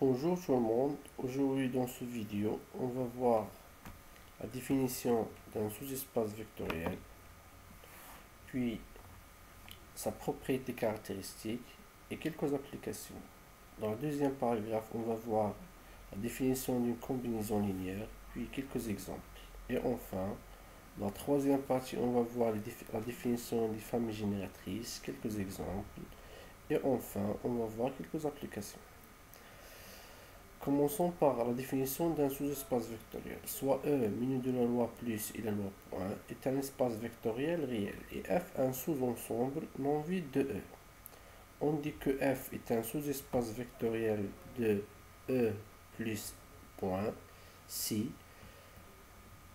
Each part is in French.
Bonjour tout le monde, aujourd'hui dans cette vidéo, on va voir la définition d'un sous-espace vectoriel, puis sa propriété caractéristique et quelques applications. Dans le deuxième paragraphe, on va voir la définition d'une combinaison linéaire, puis quelques exemples. Et enfin, dans la troisième partie, on va voir la définition des familles génératrices, quelques exemples. Et enfin, on va voir quelques applications. Commençons par la définition d'un sous-espace vectoriel. Soit E, menu de la loi plus et la loi point, est un espace vectoriel réel et F un sous-ensemble non vide de E. On dit que F est un sous-espace vectoriel de E plus point si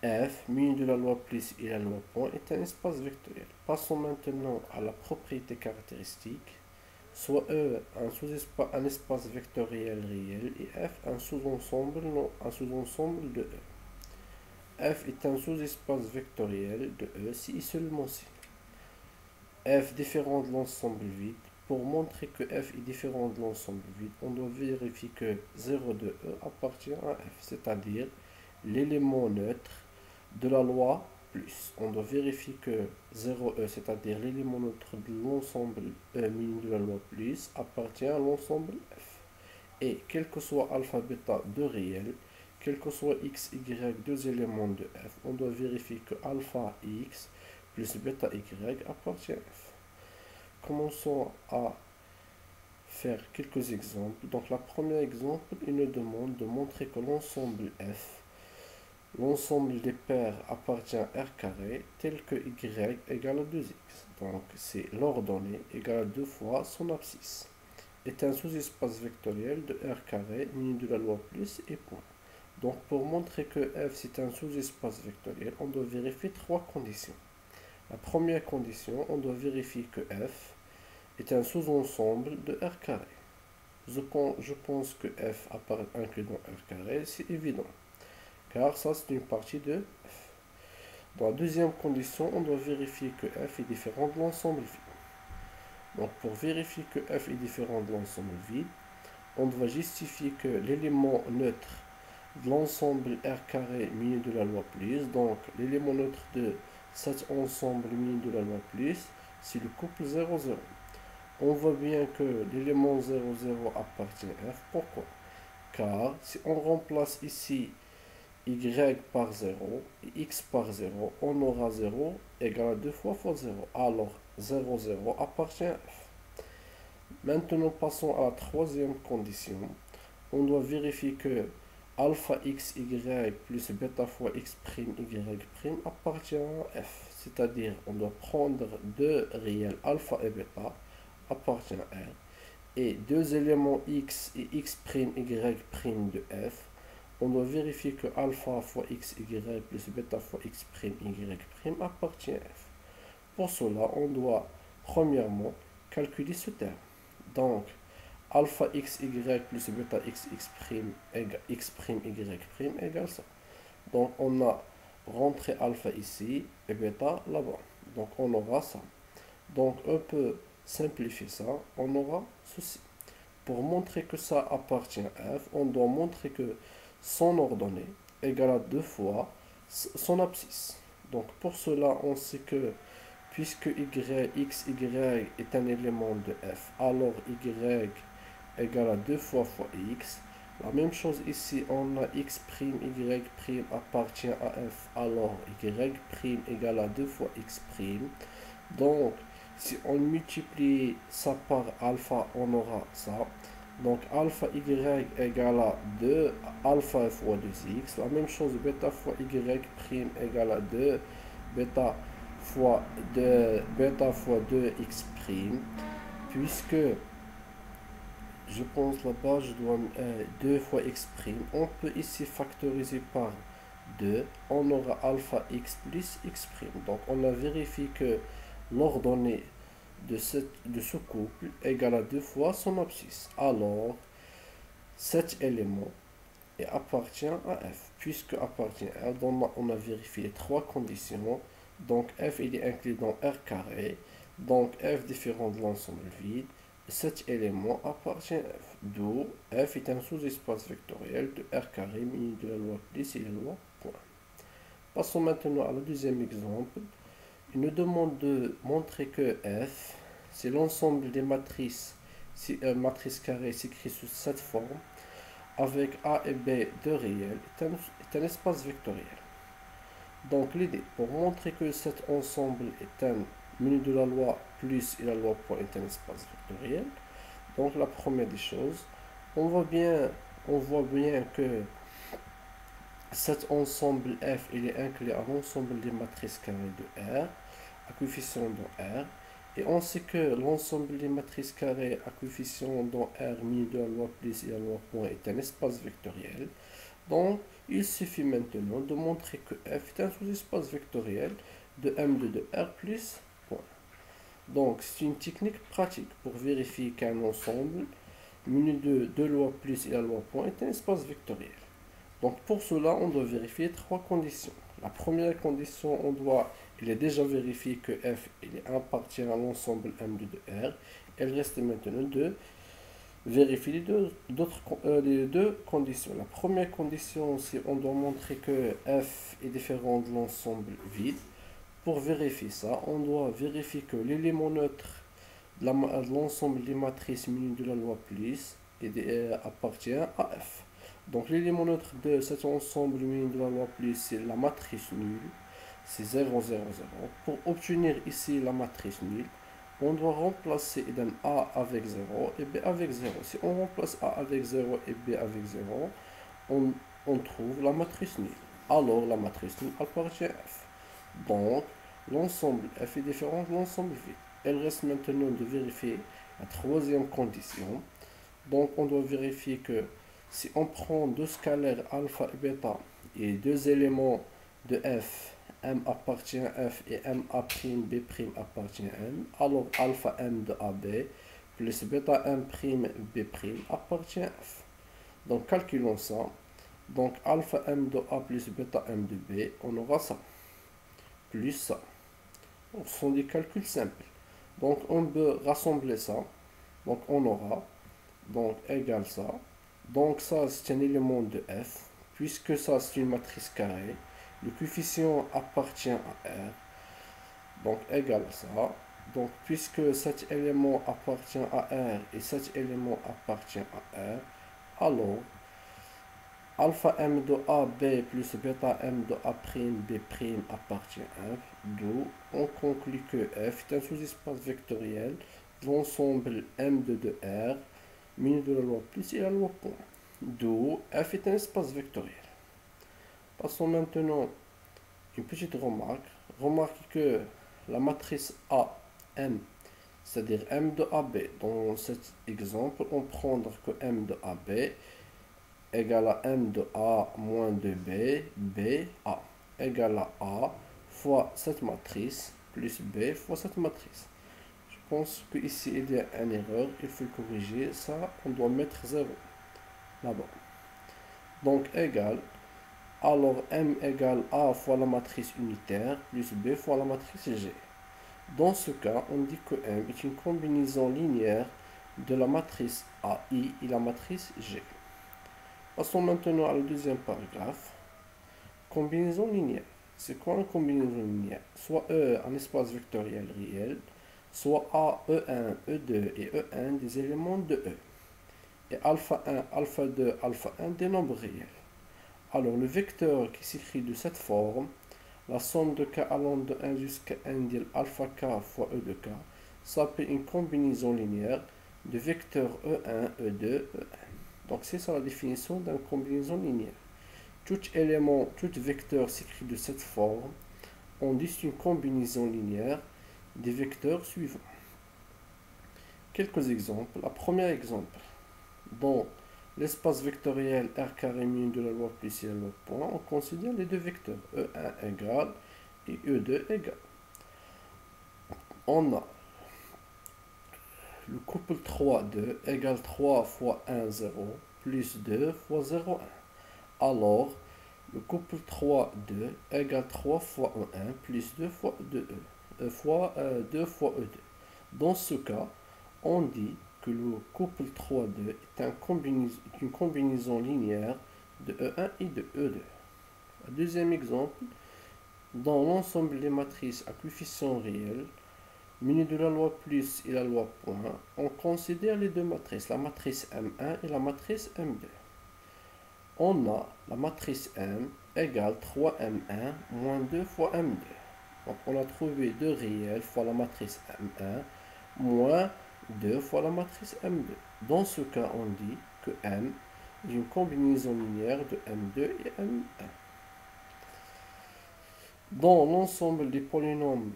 F, menu de la loi plus et la loi point, est un espace vectoriel. Passons maintenant à la propriété caractéristique. Soit E un espace vectoriel réel et F un sous-ensemble de E. F est un sous-espace vectoriel de E si et seulement si F différent de l'ensemble vide. Pour montrer que F est différent de l'ensemble vide, on doit vérifier que 0 de E appartient à F, c'est-à-dire l'élément neutre de la loi plus. On doit vérifier que 0E, c'est-à-dire l'élément neutre de l'ensemble E minu de la loi plus, appartient à l'ensemble F. Et quel que soit alpha, bêta, deux réels, quel que soit x, y, deux éléments de F, on doit vérifier que alpha x plus bêta y appartient à F. Commençons à faire quelques exemples. Donc, le premier exemple, il nous demande de montrer que l'ensemble F, l'ensemble des paires appartient à R carré tel que y égale à 2x. Donc, c'est l'ordonnée égale à 2 fois son abscisse. Est un sous-espace vectoriel de R carré muni de la loi plus et point. Donc, pour montrer que F c'est un sous-espace vectoriel, on doit vérifier trois conditions. La première condition, on doit vérifier que F est un sous-ensemble de R carré. Je pense que F apparaît inclus dans R carré, c'est évident, car ça c'est une partie de F. Dans la deuxième condition, on doit vérifier que F est différent de l'ensemble vide. Donc pour vérifier que F est différent de l'ensemble vide, on doit justifier que l'élément neutre de l'ensemble R carré muni de la loi plus, donc l'élément neutre de cet ensemble muni de la loi plus, c'est le couple 0, 0. On voit bien que l'élément 0, 0 appartient à F. Pourquoi? Car si on remplace ici y par 0 et x par 0, on aura 0 égale à 2 fois 0. Alors 0, 0 appartient à F. Maintenant passons à la troisième condition. On doit vérifier que alpha x y plus bêta fois x prime y prime appartient à F. C'est-à-dire on doit prendre deux réels alpha et bêta appartient à R et deux éléments x et x prime y prime de F. On doit vérifier que alpha fois x y plus bêta fois x prime y prime appartient à F. Pour cela, on doit premièrement calculer ce terme. Donc, alpha x y plus bêta x x prime y prime égale ça. Donc, on a rentré alpha ici et bêta là-bas. Donc, on aura ça. Donc, on peut simplifier ça. On aura ceci. Pour montrer que ça appartient à F, on doit montrer que son ordonnée égale à 2 fois son abscisse. Donc, pour cela, on sait que puisque x, y est un élément de F, alors y égale à 2 fois x. La même chose ici, on a x', y' appartient à F, alors y' égale à 2 fois x'. Donc, si on multiplie ça par alpha, on aura ça. Donc, alpha y égale à 2 alpha fois 2x. La même chose, bêta fois y' égale à 2 bêta fois 2x', puisque je pense là-bas je dois 2 fois x'. On peut ici factoriser par 2, on aura alpha x plus x'. Donc on a vérifié que l'ordonnée de ce couple égale à 2 fois son abscisse. Alors cet élément appartient à F. Puisque appartient à F, donc on a vérifié les trois conditions. Donc F il est inclus dans R carré. Donc F différent de l'ensemble vide. cet élément appartient à F, d'où F est un sous-espace vectoriel de R carré muni de la loi plus et la loi point. Passons maintenant à le deuxième exemple. Il nous demande de montrer que F, c'est l'ensemble des matrices, si une matrice carrée s'écrit sous cette forme, avec A et B de réels, est un espace vectoriel. Donc l'idée, pour montrer que cet ensemble est un menu de la loi plus et la loi point est un espace vectoriel, donc la première des choses, on voit bien que cet ensemble F il est inclus à l'ensemble des matrices carrées de R, à coefficient dans R, et on sait que l'ensemble des matrices carrées à coefficient dans R muni de la loi plus et la loi point est un espace vectoriel. Donc, il suffit maintenant de montrer que F est un sous-espace vectoriel de M2 de R plus point. Donc, c'est une technique pratique pour vérifier qu'un ensemble muni de deux lois plus et la loi point est un espace vectoriel. Donc, pour cela, on doit vérifier trois conditions. La première condition, il est déjà vérifié que F il appartient à l'ensemble M2 de R. Il reste maintenant de vérifier les deux conditions. La première condition, c'est on doit montrer que F est différent de l'ensemble vide. Pour vérifier ça, on doit vérifier que l'élément neutre de l'ensemble des matrices munies de la loi plus appartient à F. Donc l'élément neutre de cet ensemble muni de la loi plus, c'est la matrice nulle. C'est 0, 0, 0. Pour obtenir ici la matrice nulle, on doit remplacer A avec 0 et B avec 0. Si on remplace A avec 0 et B avec 0, on trouve la matrice nulle. Alors la matrice nulle appartient à F. Donc l'ensemble F est différent de l'ensemble vide. Il reste maintenant de vérifier la troisième condition. Donc on doit vérifier que si on prend deux scalaires alpha et bêta et deux éléments de F, M appartient à F et M A', B' appartient à M, alors alpha M de AB plus bêta M', B' appartient à F. Donc calculons ça. Donc alpha M de A plus bêta M de B, on aura ça. Plus ça. Ce sont des calculs simples. Donc on peut rassembler ça. Donc on aura donc égal ça. Donc ça c'est un élément de F. Puisque ça c'est une matrice carrée, le coefficient appartient à R. Donc égal ça. Donc puisque cet élément appartient à R et cet élément appartient à R, alors alpha M de A, B plus bêta M de A', B' appartient à F, d'où on conclut que F est un sous-espace vectoriel de l'ensemble M2 de R, muni de la loi plus et la loi point, d'où F est un espace vectoriel. Passons maintenant une petite remarque. Remarquez que la matrice A, M, c'est-à-dire M de AB, dans cet exemple, on prendra que M de AB égale à M de A moins de B, B, A, égale à A fois cette matrice, plus B fois cette matrice. Je pense qu'ici il y a une erreur, il faut corriger ça, on doit mettre 0 là-bas. Donc égal, alors M égale A fois la matrice unitaire, plus B fois la matrice G. Dans ce cas, on dit que M est une combinaison linéaire de la matrice AI et la matrice G. Passons maintenant à le deuxième paragraphe. Combinaison linéaire. C'est quoi une combinaison linéaire? Soit E un espace vectoriel réel, soit A, E1, E2 et E1 des éléments de E. Et alpha 1, alpha 2, alpha 1 des nombres réels. Alors le vecteur qui s'écrit de cette forme, la somme de k allant de 1 jusqu'à n de alpha k fois E de k, s'appelle une combinaison linéaire de vecteurs E1, E2, E1. Donc c'est ça la définition d'une combinaison linéaire. Tout élément, tout vecteur s'écrit de cette forme. On dit une combinaison linéaire des vecteurs suivants. Quelques exemples. Le premier exemple. Dans l'espace vectoriel R carré muni de la loi plus et la loi point, on considère les deux vecteurs E1 égale et E2 égale. On a le couple 3, 2 égale 3 fois 1, 0 plus 2 fois 0, 1. Alors, le couple 3, 2 égale 3 fois 1 plus 2 fois 2 fois 2 fois E2. Dans ce cas, on dit que le couple 3,2 est une combinaison linéaire de E1 et de E2. Un deuxième exemple, dans l'ensemble des matrices à coefficients réels, munies de la loi plus et la loi point, on considère les deux matrices, la matrice M1 et la matrice M2. On a la matrice M égale 3M1 moins 2 fois M2. Donc on a trouvé 2 réels fois la matrice M1 moins 2 fois la matrice M2. Dans ce cas, on dit que M est une combinaison linéaire de M2 et M1. Dans l'ensemble des polynômes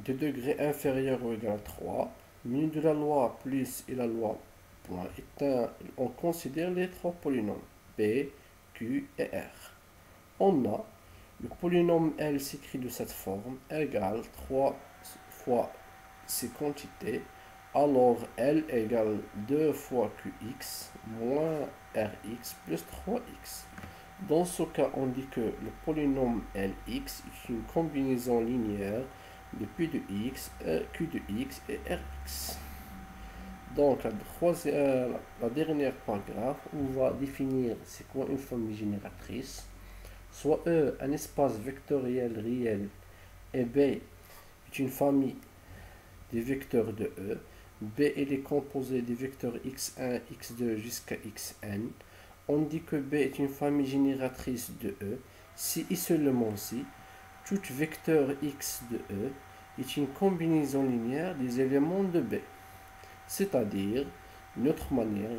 de degré inférieur ou égal à 3, munis de la loi plus et la loi point, on considère les trois polynômes B, Q et R. On a le polynôme L s'écrit de cette forme, égale 3 fois ces quantités, alors L égale 2 fois Qx moins Rx plus 3x. Dans ce cas, on dit que le polynôme Lx est une combinaison linéaire de P de x, Q de x et Rx. Donc, la dernière paragraphe, on va définir c'est quoi une famille génératrice. Soit E, un espace vectoriel réel, et B est une famille des vecteurs de E. B est composé des vecteurs x1, x2 jusqu'à xn. On dit que B est une famille génératrice de E si et seulement si tout vecteur x de E est une combinaison linéaire des éléments de B. C'est-à-dire, d'une autre manière,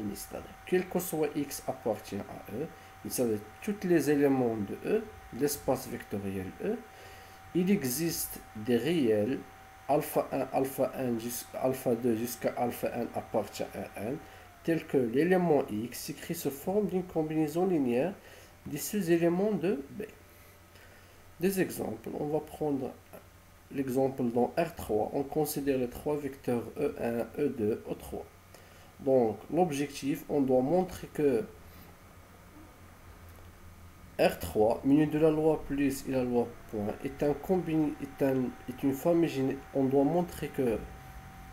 quel que soit x appartient à E, c'est-à-dire tous les éléments de E, l'espace vectoriel E, il existe des réels alpha 1, alpha 1, alpha 2 jusqu'à alpha n appartient à n, tel que l'élément x s'écrit sous forme d'une combinaison linéaire des sous-éléments de B. Des exemples, on va prendre l'exemple dans R3, on considère les trois vecteurs E1, E2, E3. Donc l'objectif, on doit montrer que R3, muni de la loi plus et la loi point, est une famille. On doit montrer que,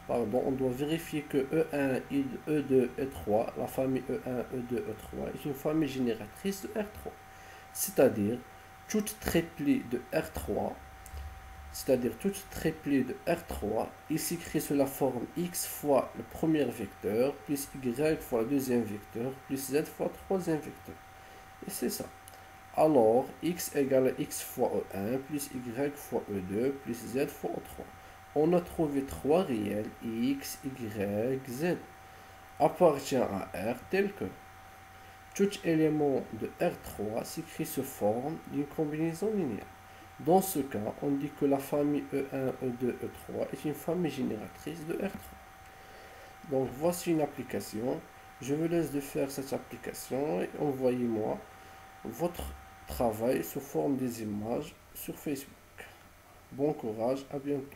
on doit vérifier que E1, E2, E3, la famille E1, E2, E3 est une famille génératrice de R3. C'est-à-dire, toute triplée de R3, il s'écrit sous la forme x fois le premier vecteur, plus y fois le deuxième vecteur, plus z fois le troisième vecteur. Et c'est ça. Alors, x égale x fois E1, plus y fois E2, plus z fois E3. On a trouvé trois réels, x, y, z, appartient à R tel que tout élément de R3 s'écrit sous forme d'une combinaison linéaire. Dans ce cas, on dit que la famille E1, E2, E3 est une famille génératrice de R3. Donc voici une application. Je vous laisse de faire cette application et envoyez-moi votre travail sous forme des images sur Facebook. Bon courage, à bientôt.